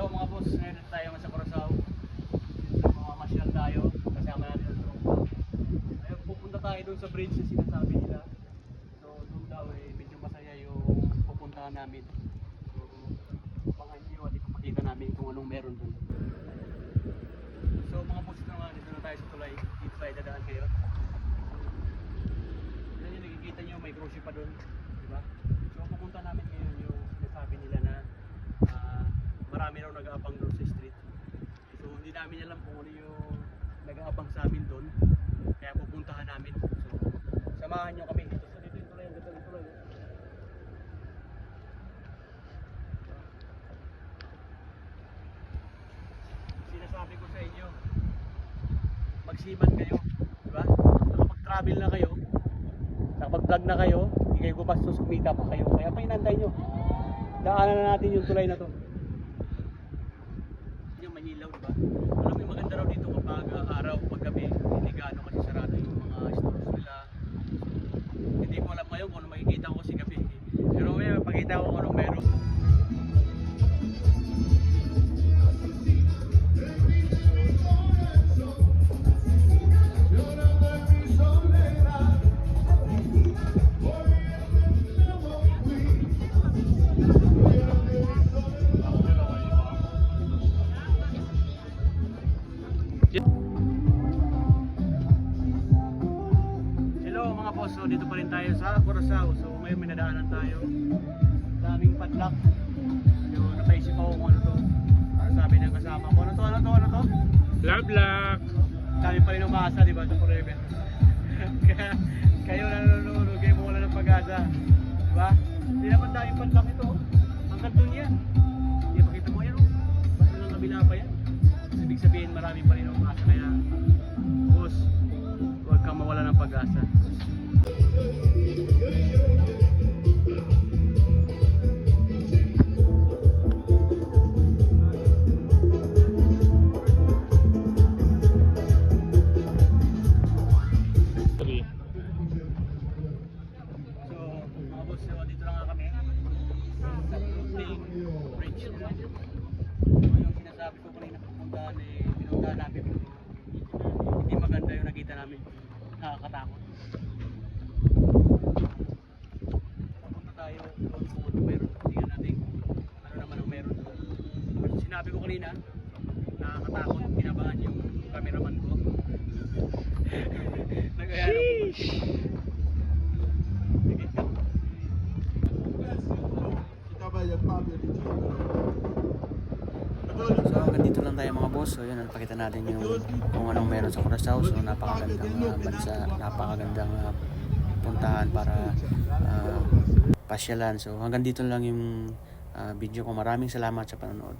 Hello mga boss, ngayon tayo sa Curaçao. Mamamasyal tayo, kasama natin ang tropa. Ayun, pupunta tayo doon sa bridge na sinasabi nila. So doon daw medyo masaya yung pupuntahan namin. So baka hindi at ipapakita namin kung anong meron doon. So mga boss naman, dito na tayo sa tulay. Dito tayo dadaan kayo. Yan yung nakikita nyo, may grocery pa doon. Diba? So pupunta namin ngayon yung sinasabi nila na marami raw nag-aabang doon sa street. So hindi namin alam kung ano yung nag-aabang sa amin doon. Kaya pupuntahan namin. So samahan nyo kami dito. So dito yung tulay, dito yung tulay. Sinasabi ko sa inyo, magsiman kayo. Diba? Nakapag-travel na kayo, nakapag-vlog na kayo, hindi kayo gubastos, kumita pa kayo. Kaya pa inantay nyo. Daanan na natin yung tulay na to. Manilaw, diba? Alam mo, maganda raw dito kapag araw, pag gabi, hindi gaano kasi sarado yung mga stores nila. Hindi ko alam ngayon kung ano makikita ko kasi gabi. Pero ngayon, pakita ko kung anong meron. So dito pa rin tayo sa Curaçao. So ngayon may nadaanan tayo. Daming padlock. So napaisip ako kung ano to. Sabi ng kasama ko, ano to? Love luck! Dami pa rin umaasa, di ba? Sa forever. Kaya kayo nanonood, kayo mo wala ng pag-asa. Diba? Hindi naman daming padlock ito. Hanggang doon yan. Hindi makita mo yan. Basta lang kabila pa yan. Ibig sabihin marami pa rin umaasa. Kaya boss, huwag kang mawala ng pag-asa. Pinuntahan namin, hindi maganda yung nakita namin, nakakatakot. Pupunta tayo doon kung ano meron, tingnan natin ano naman ang meron. Sinabi ko kanina, nakakatakot, kinabahan yung cameraman ko. Nagayaan ako. So hanggang dito lang tayo mga boss. So yun, napakita natin yung kung anong meron sa Curaçao. So napakagandang bansa, napakagandang puntahan para pasyalan. So hanggang dito lang yung video ko. Maraming salamat sa panonood.